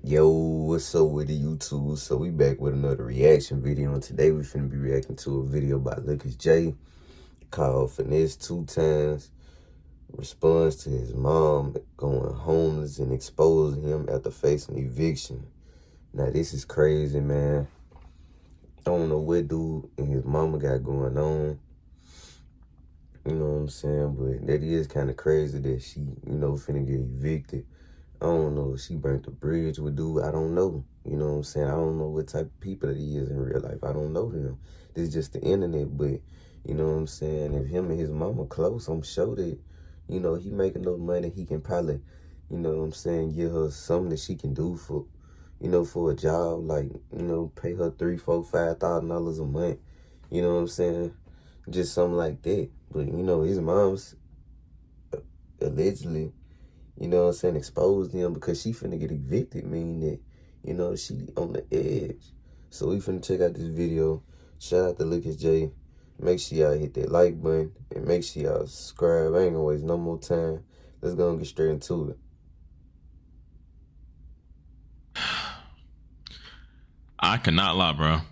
Yo, what's up with the YouTube? So we back with another reaction video, and today we finna be reacting to a video by Lucas J called Finesse2Tymes responds to his mom going homeless and exposing him after facing eviction. Now this is crazy, man. I don't know what dude and his mama got going on. You know what I'm saying? But that is kind of crazy that she, finna get evicted. I don't know if she burnt the bridge with dude. I don't know. You know what I'm saying? I don't know what type of people he is in real life. I don't know him. This is just the internet. But, you know what I'm saying? If him and his mama close, I'm sure that, he making enough money. He can probably, you know what I'm saying, give her something that she can do for, for a job. Like, pay her $3,000, $4,000, $5,000 a month. You know what I'm saying? Just something like that. But, his mom's allegedly, exposed him because she finna get evicted, meaning that, she on the edge. So we finna check out this video. Shout out to Lucas J. Make sure y'all hit that like button and make sure y'all subscribe. I ain't gonna waste no more time. Let's go and get straight into it. I cannot lie, bro.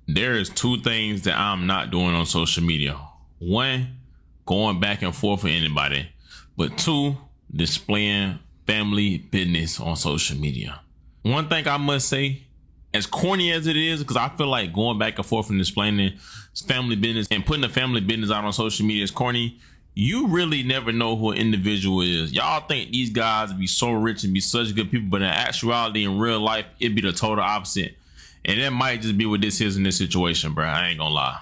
There is two things that I'm not doing on social media. One, going back and forth with anybody. But two, displaying family business on social media. One thing I must say, as corny as it is, because I feel like going back and forth and displaying family business and putting the family business out on social media is corny. You really never know who an individual is. Y'all think these guys be so rich and be such good people, but in actuality, in real life, it'd be the total opposite. And that might just be what this is in this situation, bro. I ain't gonna lie.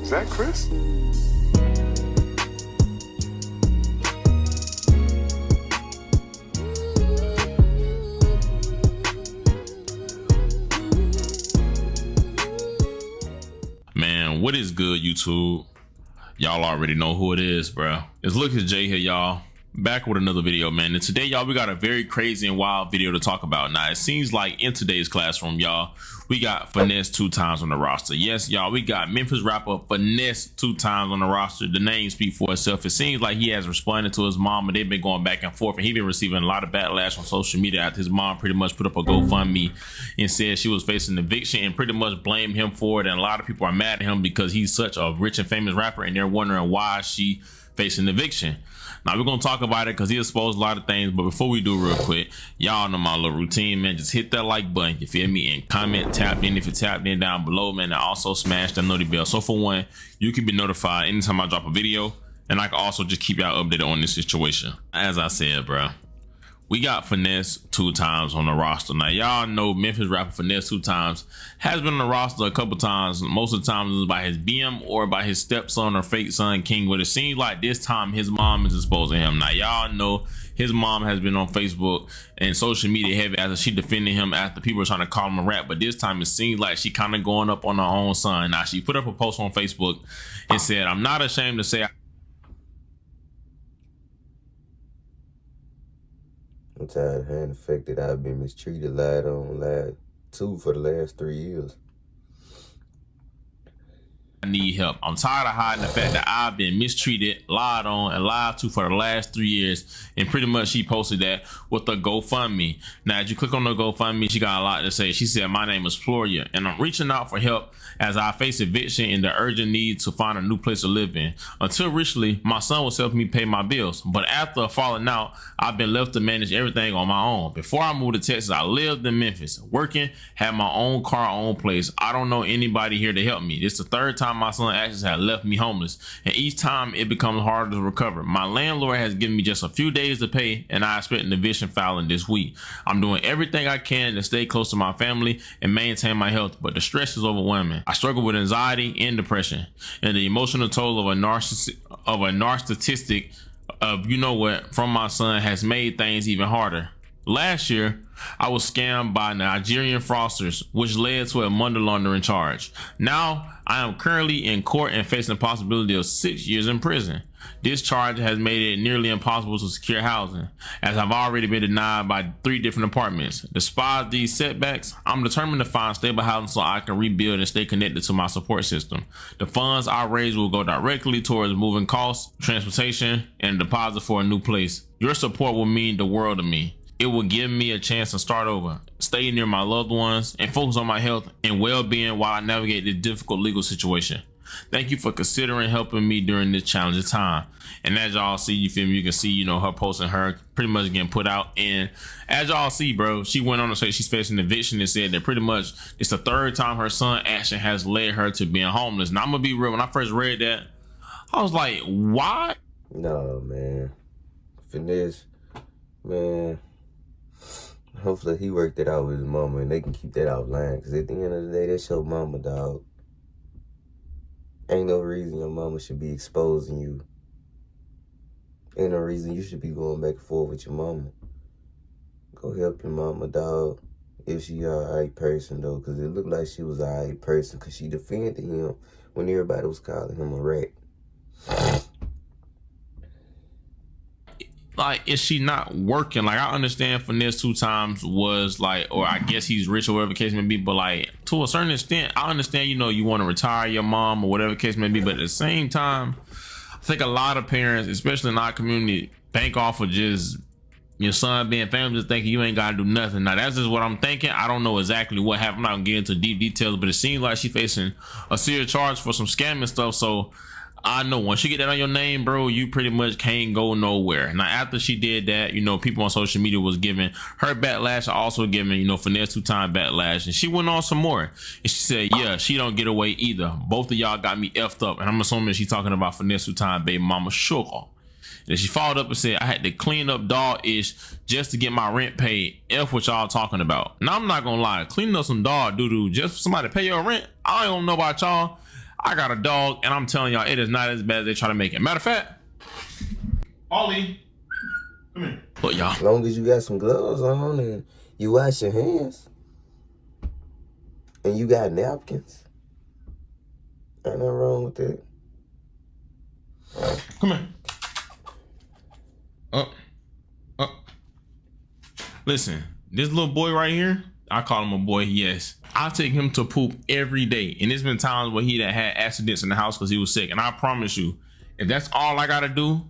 Is that Chris? Man, what is good, YouTube? Y'all already know who it is, bro. It's Lucas J here, y'all. Back with another video, man. And today, y'all, we got a very crazy and wild video to talk about. Now, it seems like in today's classroom, y'all, we got Finesse2Tymes on the roster. Yes, y'all, we got Memphis rapper Finesse2Tymes on the roster. The name speaks for itself. It seems like he has responded to his mom, and they've been going back and forth, and he's been receiving a lot of backlash on social media after his mom pretty much put up a GoFundMe and said she was facing eviction and pretty much blamed him for it. And a lot of people are mad at him because he's such a rich and famous rapper, and they're wondering why she facing eviction. Now we're gonna talk about it because he exposed a lot of things, but before we do, real quick, y'all know my little routine, man. Just hit that like button, you feel me, and comment, tap in if you tapped in down below, man, and also smash that notification bell. So for one, you can be notified anytime I drop a video, and I can also just keep y'all updated on this situation. As I said, bro, we got Finesse2Tymes on the roster. Now, y'all know Memphis rapper Finesse2Tymes has been on the roster a couple times. Most of the time it was by his BM or by his stepson or fake son, King. But it seems like this time his mom is exposing him. Now, y'all know his mom has been on Facebook and social media heavy as she defended him after people were trying to call him a rat. But this time it seems like she kind of going up on her own son. Now, she put up a post on Facebook and said, "I'm not ashamed to say I'm tired of hearing the fact that I've been mistreated, lied on, lied to for the last 3 years. I need help. I'm tired of hiding the fact that I've been mistreated, lied on, and lied to for the last 3 years." And pretty much she posted that with a GoFundMe. Now, as you click on the GoFundMe, she got a lot to say. She said, "My name is Floria, and I'm reaching out for help as I face eviction and the urgent need to find a new place to live in. Until recently, my son was helping me pay my bills, but after falling out, I've been left to manage everything on my own. Before I moved to Texas, I lived in Memphis, working, had my own car, own place. I don't know anybody here to help me. This is the third time my son actually had left me homeless, and each time it becomes harder to recover. My landlord has given me just a few days to pay, and I expect an eviction filing this week. I'm doing everything I can to stay close to my family and maintain my health, but the stress is overwhelming. I struggle with anxiety and depression, and the emotional toll of a narcissistic of from my son has made things even harder. Last year, I was scammed by Nigerian fraudsters, which led to a money laundering charge. Now, I am currently in court and facing the possibility of 6 years in prison. This charge has made it nearly impossible to secure housing, as I've already been denied by 3 different apartments. Despite these setbacks, I'm determined to find stable housing so I can rebuild and stay connected to my support system. The funds I raise will go directly towards moving costs, transportation, and a deposit for a new place. Your support will mean the world to me. It will give me a chance to start over, stay near my loved ones, and focus on my health and well-being while I navigate this difficult legal situation. Thank you for considering helping me during this challenging time. And as y'all see, you feel me, you can see, you know, her posting, her pretty much getting put out. And as y'all see, bro, she went on to say she's facing eviction and said that pretty much it's the 3rd time her son action has led her to being homeless. Now I'm gonna be real, when I first read that, I was like, why? No, man. Finesse, man. Hopefully he worked it out with his mama and they can keep that outline. Because at the end of the day, that's your mama, dog. Ain't no reason your mama should be exposing you. Ain't no reason you should be going back and forth with your mama. Go help your mama, dog. If she a alright person, though. Because it looked like she was a alright person. Because she defended him when everybody was calling him a rat. Like, is she not working? Like, I understand Finesse2Tymes was like, or I guess he's rich or whatever the case may be, but like, to a certain extent, I understand, you know, you want to retire your mom or whatever the case may be, but at the same time, I think a lot of parents, especially in our community, bank off of just your son being family, just thinking you ain't got to do nothing. Now, that's just what I'm thinking. I don't know exactly what happened. I'm not gonna get into deep details, but it seems like she's facing a serious charge for some scamming stuff. So I know once you get that on your name, bro, you pretty much can't go nowhere. Now, after she did that, you know, people on social media was giving her backlash, also giving, you know, Finesse2Tymes backlash. And she went on some more. And she said, yeah, she don't get away either. Both of y'all got me effed up. And I'm assuming she's talking about Finesse2Tymes baby mama Sugar. And she followed up and said, I had to clean up dog-ish just to get my rent paid. F what y'all talking about. Now, I'm not gonna lie. Cleaning up some dog doo-doo just for somebody to pay your rent, I don't know about y'all. I got a dog, and I'm telling y'all, it is not as bad as they try to make it. Matter of fact, Ollie, come here. Look, y'all. As long as you got some gloves on and you wash your hands and you got napkins, ain't nothing wrong with that. Come here. Listen, this little boy right here, I call him a boy, yes. I take him to poop every day. And there's been times where he had accidents in the house because he was sick. And I promise you, if that's all I gotta do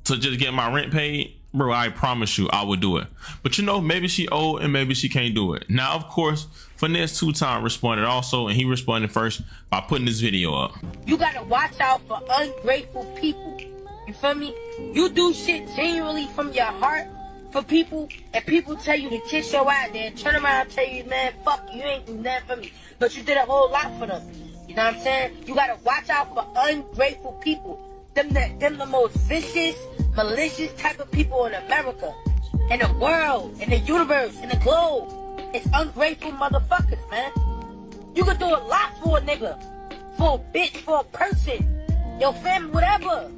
to just get my rent paid, bro, I promise you I would do it. But you know, maybe she old and maybe she can't do it. Now, of course, Finesse2Tymes responded also, and he responded first by putting this video up. You gotta watch out for ungrateful people. You feel me? You do shit genuinely from your heart for people, and people tell you to kiss your ass, then turn around and tell you, man, fuck you, ain't do nothing for me. But you did a whole lot for them. You know what I'm saying? You gotta watch out for ungrateful people. Them the most vicious, malicious type of people in America, in the world, in the universe, in the globe. It's ungrateful motherfuckers, man. You can do a lot for a nigga, for a bitch, for a person, your family, whatever.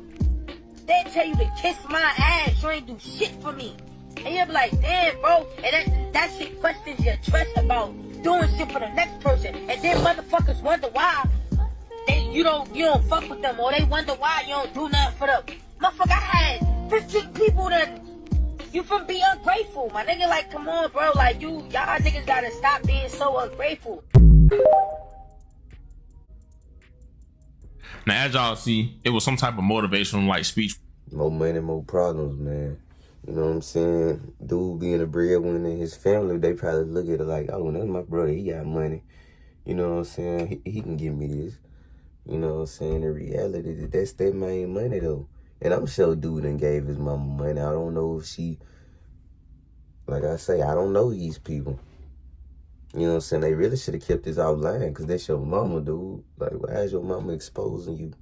They tell you to kiss my ass, you ain't do shit for me. And you'll be like, damn, bro. And that shit questions your trust about doing shit for the next person. And then motherfuckers wonder why you don't fuck with them, or they wonder why you don't do nothing for them. Motherfucker, I had 15 people that you from be ungrateful, my nigga. Like, come on, bro. Like, y'all niggas gotta stop being so ungrateful. Now, as y'all see, it was some type of motivational like speech. More money, more problems, man. You know what I'm saying? Dude being a breadwinner in his family, they probably look at it like, oh, that's my brother, he got money. You know what I'm saying? He can give me this. You know what I'm saying? In reality, that's their main money, though. And I'm sure dude done gave his mama money. I don't know if she, like I say, I don't know these people. You know what I'm saying? They really should have kept this outline, because that's your mama, dude. Like, why is your mama exposing you?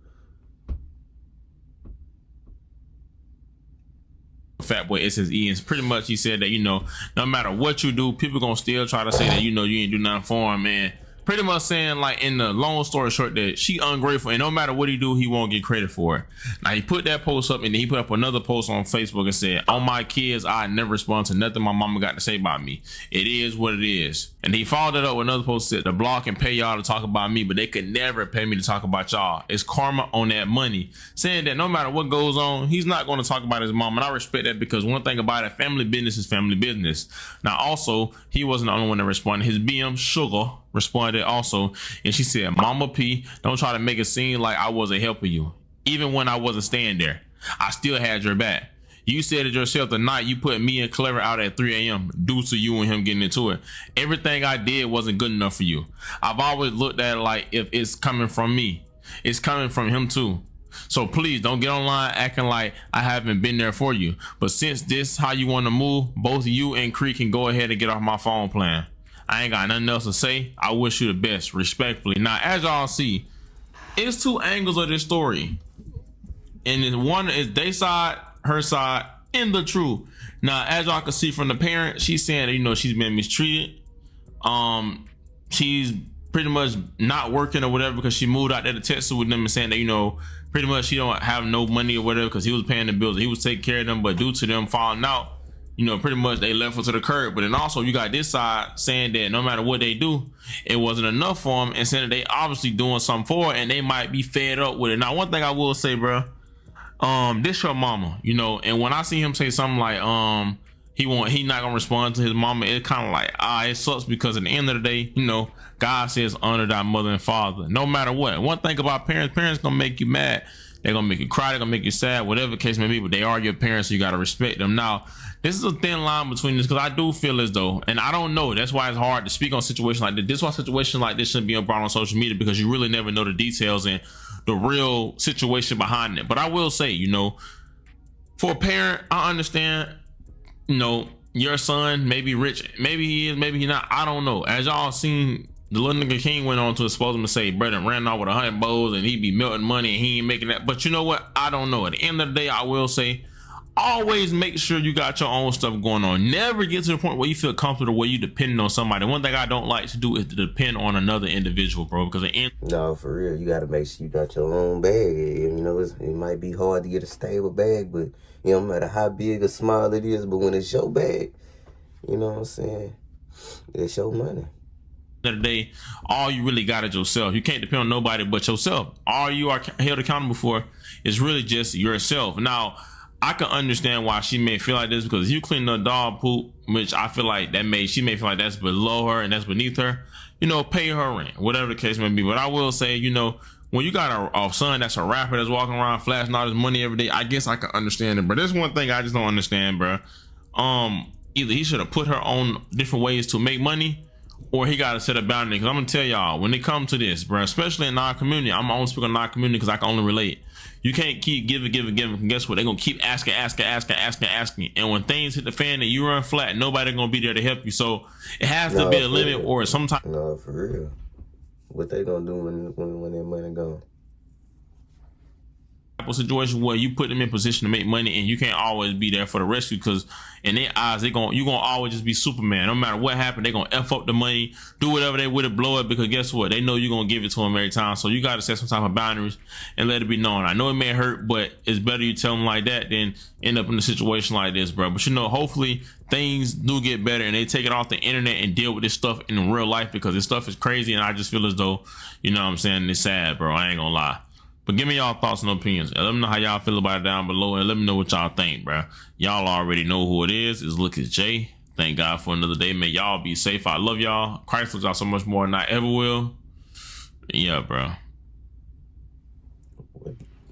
Fat Boy SSE, and pretty much he said that, you know, no matter what you do, people gonna still try to say that, you know, you ain't do nothing for him, man. pretty much saying, like, in the long story short, that she ungrateful, and no matter what he do, he won't get credit for it. Now, he put that post up, and then he put up another post on Facebook and said, on my kids, I never respond to nothing my mama got to say about me. It is what it is. And he followed it up with another post that said, the blog can pay y'all to talk about me, but they could never pay me to talk about y'all. It's karma on that money. Saying that no matter what goes on, he's not going to talk about his mom. And I respect that, because one thing about it, family business is family business. Now, also, he wasn't the only one that responded. His BM Sugar responded also, and she said, Mama P, don't try to make it seem like I wasn't helping you. Even when I wasn't staying there, I still had your back. You said it yourself the night you put me and Clever out at 3 a.m. due to you and him getting into it. Everything I did wasn't good enough for you. I've always looked at it like, if it's coming from me, it's coming from him too. So please don't get online acting like I haven't been there for you. But since this how you want to move, both you and Creek can go ahead and get off my phone plan. I ain't got nothing else to say. I wish you the best, respectfully. Now, as y'all see, it's two angles of this story. And one is their side, her side, and the truth. Now, as y'all can see from the parent, she's saying that, you know, she's been mistreated. She's pretty much not working or whatever because she moved out there to Texas with them, and saying that, you know, pretty much she don't have no money or whatever because he was paying the bills. He was taking care of them, but due to them falling out, you know, pretty much they left her to the curb. But then also you got this side saying that no matter what they do, it wasn't enough for them, and saying that they obviously doing something for it and they might be fed up with it. Now, one thing I will say, bro, this your mama, you know, and when I see him say something like he not gonna respond to his mama, it kind of like, it sucks, because at the end of the day, you know, God says honor thy mother and father, no matter what. One thing about parents gonna make you mad, they're gonna make you cry, they're gonna make you sad, whatever the case may be, but they are your parents, so you gotta respect them. Now, this is a thin line between this, because I do feel as though, and I don't know, that's why it's hard to speak on situations like this. This is why situations like this shouldn't be brought on social media, because you really never know the details and the real situation behind it. But I will say, you know, for a parent, I understand, you know, your son may be rich, maybe he is, maybe he not, I don't know. As y'all seen, the little nigga King went on to expose him to say brother ran off with 100 bows and he be melting money and he ain't making that. But you know what, I don't know. At the end of the day, I will say, always make sure you got your own stuff going on. Never get to the point where you feel comfortable where you depending on somebody. One thing I don't like to do is to depend on another individual, bro, because no, for real, you gotta make sure you got your own bag. You know, it might be hard to get a stable bag, but you know, no matter how big or small it is, but when it's your bag, you know what I'm saying, it's your money. Of the day, all you really got is yourself. You can't depend on nobody but yourself. All you are held accountable for is really just yourself. Now, I can understand why she may feel like this, because you clean the dog poop, which I feel like she may feel like that's below her and that's beneath her, you know, pay her rent, whatever the case may be. But I will say, you know, when you got a son that's a rapper that's walking around flashing all his money every day, I guess I can understand it. But there's one thing I just don't understand, bro. Either he should have put her on different ways to make money, or he got to set a boundary. Because I'm going to tell y'all, when it comes to this, bro, especially in our community, I'm only speaking on our community because I can only relate. You can't keep giving. And guess what? They're going to keep asking. And when things hit the fan and you run flat, nobody going to be there to help you. So it has to be a limit, or sometimes. No, for real. What they going to do when their money gone? Situation where you put them in position to make money and you can't always be there for the rescue, because in their eyes you're gonna always just be Superman. No matter what happened, they're gonna F up the money, do whatever they would to blow it, because guess what, they know you're gonna give it to them every time. So you got to set some type of boundaries and let it be known. I know it may hurt, but it's better you tell them like that than end up in a situation like this, bro. But you know, hopefully things do get better and they take it off the internet and deal with this stuff in real life, because this stuff is crazy, and I just feel as though, you know what I'm saying, it's sad, bro. I ain't gonna lie. But give me y'all thoughts and opinions. Let me know how y'all feel about it down below, and let me know what y'all think, bro. Y'all already know who it is. It's Look at Jay. Thank God for another day. May y'all be safe. I love y'all. Christ loves y'all so much more than I ever will. Yeah, bro.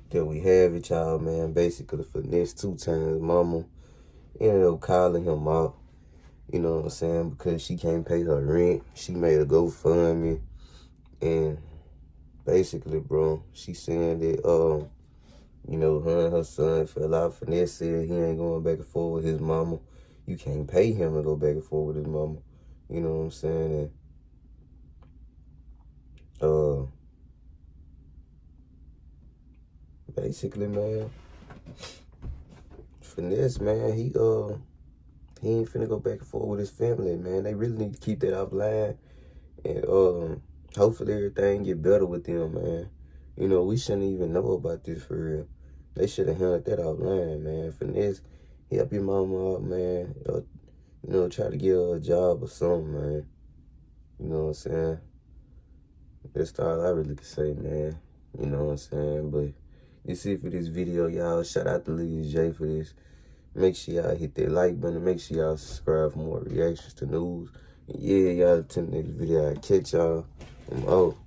There we have it, y'all, man. Basically, Finesse2Tymes mama ended up calling him out. You know what I'm saying? Because she can't pay her rent. She made a GoFundMe, and basically, bro, she saying that, you know, her and her son fell out. Finesse said he ain't going back and forth with his mama. You can't pay him to go back and forth with his mama. You know what I'm saying? And, basically, man, Finesse, man, he ain't finna go back and forth with his family, man. They really need to keep that offline. And, hopefully everything get better with them, man. You know, we shouldn't even know about this for real. They should have handled that offline, man. Finesse, help your mama out, man. You know, try to get her a job or something, man. You know what I'm saying? That's all I really can say, man. You know what I'm saying? But that's it for this video, y'all. Shout out to Lucas J for this. Make sure y'all hit that like button. Make sure y'all subscribe for more reactions to news. And yeah, y'all attend the next video. I'll catch y'all. I'm out.